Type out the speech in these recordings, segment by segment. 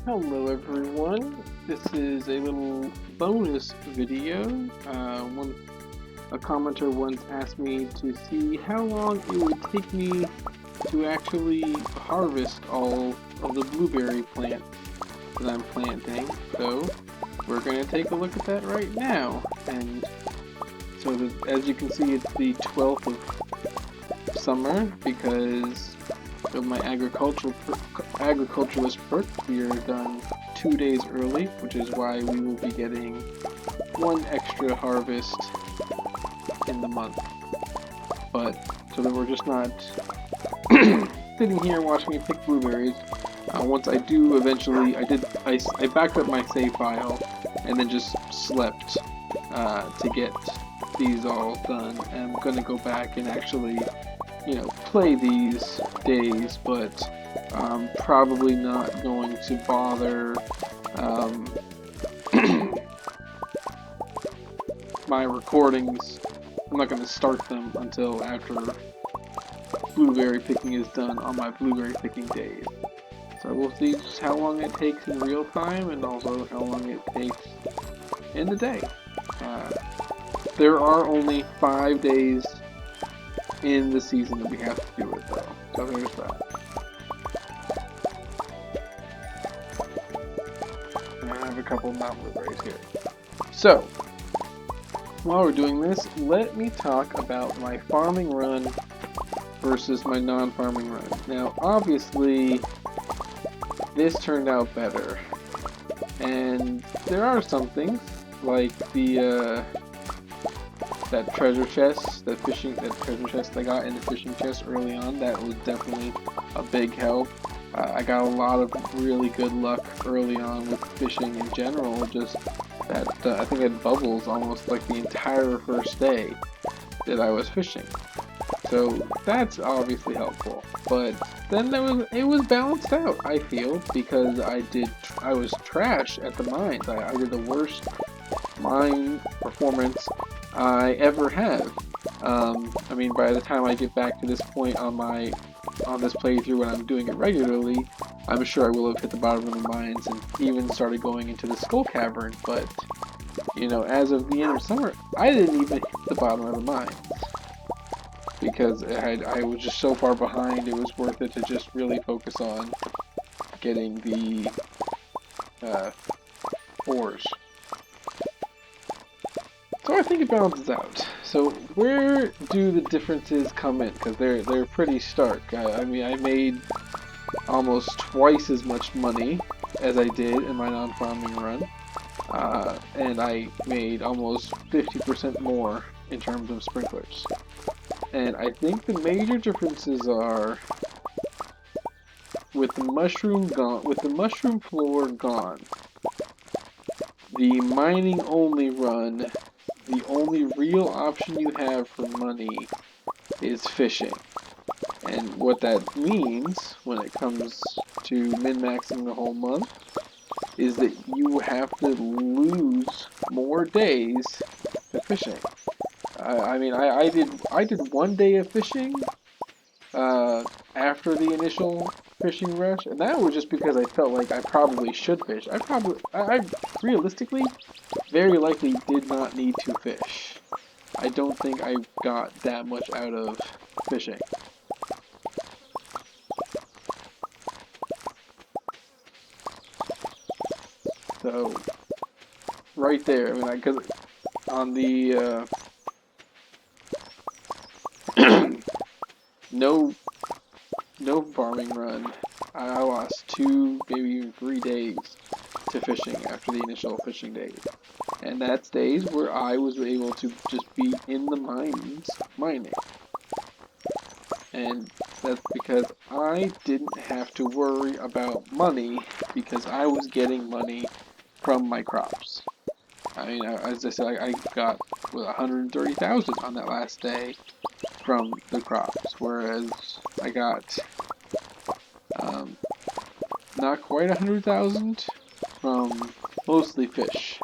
Hello everyone, this is a little bonus video. A commenter once asked me to see how long it would take me to actually harvest all of the blueberry plant that I'm planting. So we're going to take a look at that right now. And so as you can see, it's the 12th of summer because of my agriculturalist perk. We are done 2 days early, which is why we will be getting one extra harvest in the month. But so that we're just not sitting here watching me pick blueberries. Once I do eventually, I backed up my save file and then just slept to get these all done. And I'm gonna go back and actually, play these days, but I'm probably not going to bother my recordings. I'm not going to start them until after blueberry picking is done on my blueberry picking days. So we'll see just how long it takes in real time and also how long it takes in the day. There are only 5 days in the season that we have to do it though. So there's that. And I have a couple mountain blueberries here. So, while we're doing this, let me talk about my farming run versus my non-farming run. Now, obviously, this turned out better. And there are some things, like the that treasure chest, that treasure chest I got in the fishing chest early on, that was definitely a big help. I got a lot of really good luck early on with fishing in general, just that I think I had bubbles almost like the entire first day that I was fishing. So that's obviously helpful. But then it was balanced out, I feel, because I was trash at the mines. I did the worst mine performance I ever have. I mean, by the time I get back to this point on this playthrough when I'm doing it regularly, I'm sure I will have hit the bottom of the mines and even started going into the skull cavern. But as of the end of summer, I didn't even hit the bottom of the mines because I was just so far behind. It was worth it to just really focus on getting the ores. So I think it balances out. So where do the differences come in? Because they're pretty stark. I mean, I made almost twice as much money as I did in my non-farming run, and I made almost 50% more in terms of sprinklers. And I think the major differences are with the mushroom floor gone, the mining only run. The only real option you have for money is fishing. And what that means when it comes to min-maxing the whole month is that you have to lose more days to fishing. I mean, I did 1 day of fishing after the initial fishing rush, and that was just because I felt like I probably should fish. I realistically very likely did not need to fish. I don't think I got that much out of fishing. So, right there, I mean, because on the no farming run, I lost 2, maybe even 3 days to fishing after the initial fishing days. And that's days where I was able to just be in the mines mining. And that's because I didn't have to worry about money because I was getting money from my crops. I mean, as I said, I got 130,000 on that last day from the crops, whereas I got not quite 100,000 from mostly fish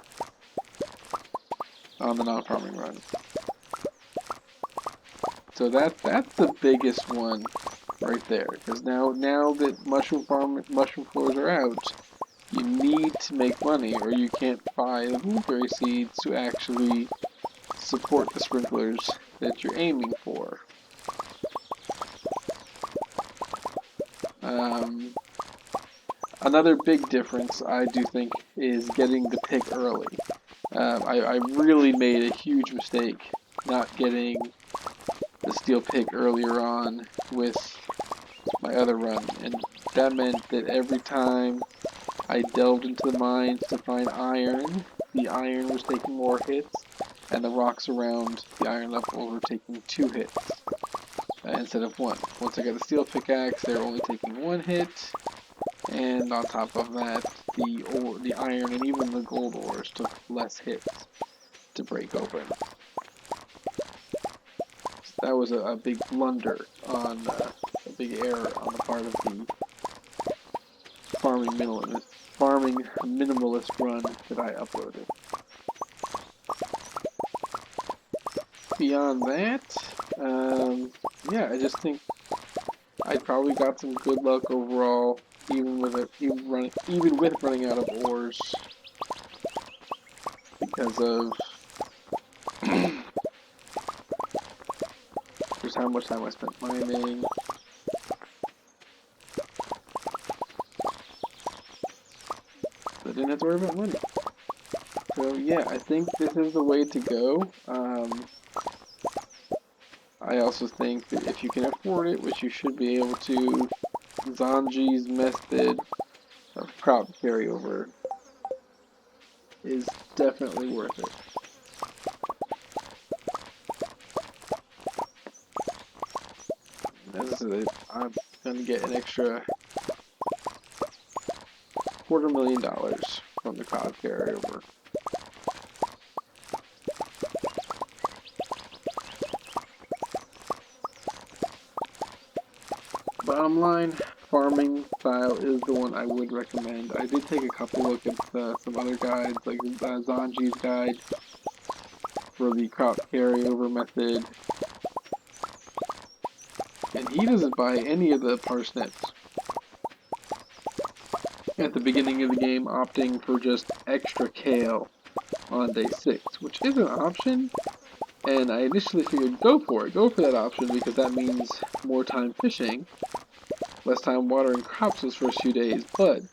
on the non-farming run. So that's the biggest one right there, because now that mushroom floors are out, you need to make money or you can't buy the blueberry seeds to actually support the sprinklers that you're aiming for. Another big difference I do think is getting the pick early. I really made a huge mistake not getting the steel pick earlier on with my other run, and that meant that every time I delved into the mines to find iron, the iron was taking more hits, and the rocks around the iron level were taking 2 hits instead of 1. Once I got the steel pickaxe, they were only taking 1 hit, and on top of that, the iron and even the gold ores took less hits to break open. So that was a big blunder on a big error on the part of the farming minimalist run that I uploaded. Beyond that, yeah, I just think I probably got some good luck overall, even with running out of ores, because of just how much time I spent mining. So I didn't have to worry about money. So yeah, I think this is the way to go. I also think that if you can afford it, which you should be able to, Zanji's method of crop carryover is definitely worth it. As I said, I'm going to get an extra $250,000 from the crop carryover. Bottom line, farming style is the one I would recommend. I did take a couple look at some other guides, like Zanji's guide for the crop carryover method, and he doesn't buy any of the parsnips at the beginning of the game, opting for just extra kale on day 6, which is an option, and I initially figured go for that option, because that means more time fishing, less time watering crops those first few days, but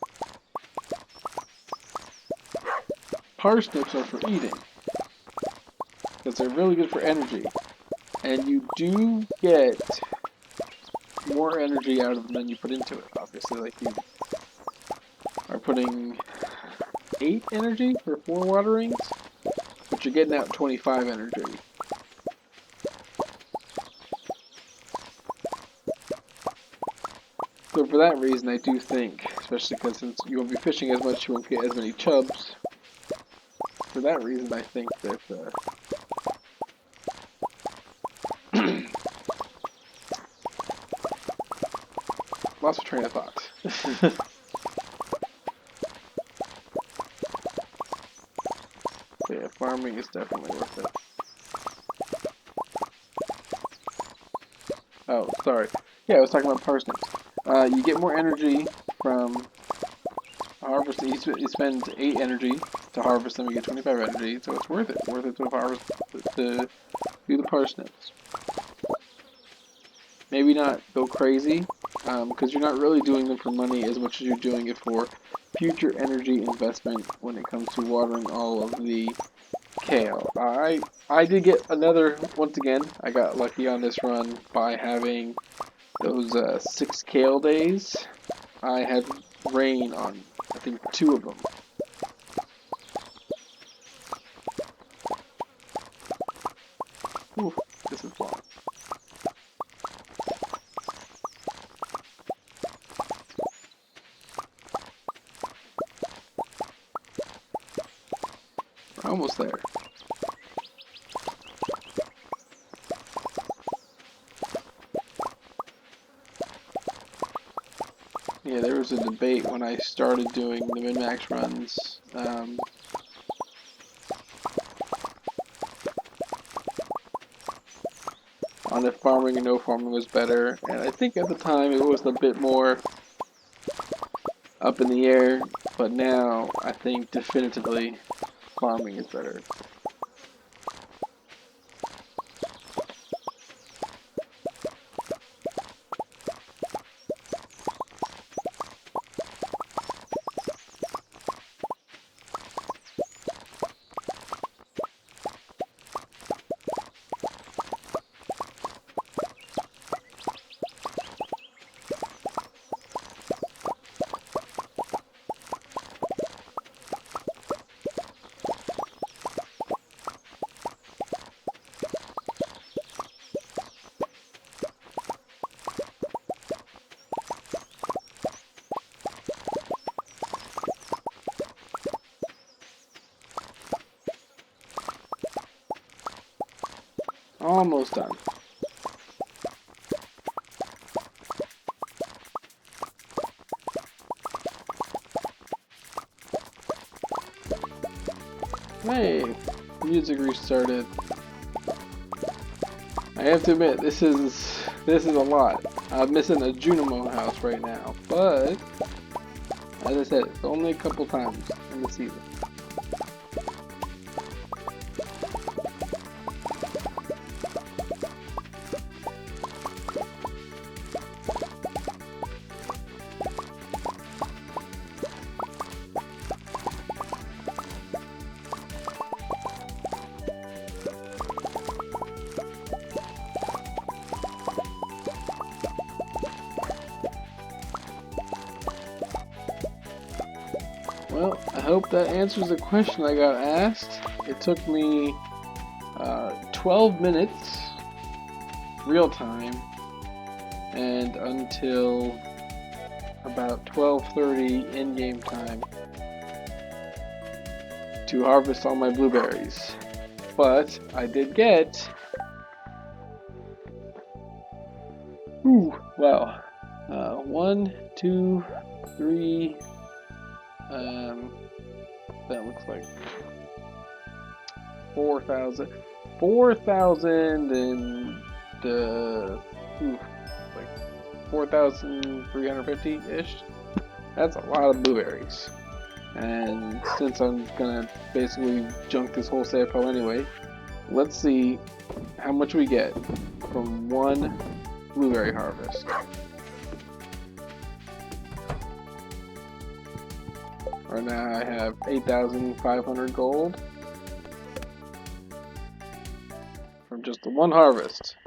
parsnips are for eating, because they're really good for energy, and you do get more energy out of them than you put into it, obviously. Like, you are putting 8 energy for 4 waterings, but you're getting out 25 energy. So for that reason, I do think, especially because since you won't be fishing as much, you won't get as many chubs. For that reason, I think that lost a train of thought. So yeah, farming is definitely worth it. Oh, sorry. Yeah, I was talking about parsnips. You get more energy from harvesting. You spend 8 energy to harvest them. You get 25 energy, so it's worth it. Worth it to harvest to do the parsnips. Maybe not go crazy, because you're not really doing them for money as much as you're doing it for future energy investment when it comes to watering all of the kale. I did get another, once again, I got lucky on this run by having those 6 kale days. I had rain on, I think, 2 of them. Ooh, this is long. We're almost there. Yeah, there was a debate when I started doing the min-max runs. On if farming or no farming was better, and I think at the time it was a bit more up in the air, but now I think definitively farming is better. Almost done. Hey, music restarted. I have to admit, this is a lot. I'm missing a Junimo house right now, but as I said, it's only a couple times in the season. Well, I hope that answers the question I got asked. It took me 12 minutes real time and until about 12:30 in-game time to harvest all my blueberries. But I did get, wow, 1, 2, 3, that looks like 4,000, 4,000 and like 4,350-ish. That's a lot of blueberries. And since I'm gonna basically junk this whole save file anyway, let's see how much we get from one blueberry harvest. Right now I have 8,500 gold from just the one harvest.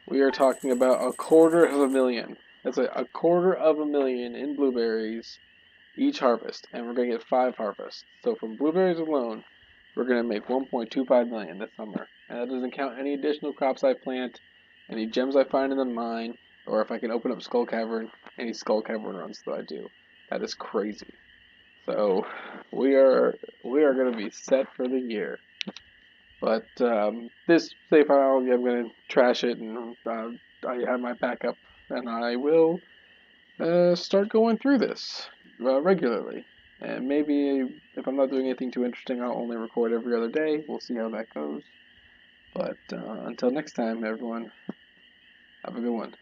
We are talking about $250,000. That's a $250,000 in blueberries each harvest, and we're gonna get 5 harvests. So from blueberries alone, we're gonna make 1.25 million this summer, and that doesn't count any additional crops I plant, any gems I find in the mine, or if I can open up Skull Cavern, any Skull Cavern runs that I do. That is crazy. So we are gonna be set for the year. But this save file, I'm gonna trash it, and I have my backup, and I will start going through this regularly. And maybe if I'm not doing anything too interesting, I'll only record every other day. We'll see how that goes. But until next time, everyone, have a good one.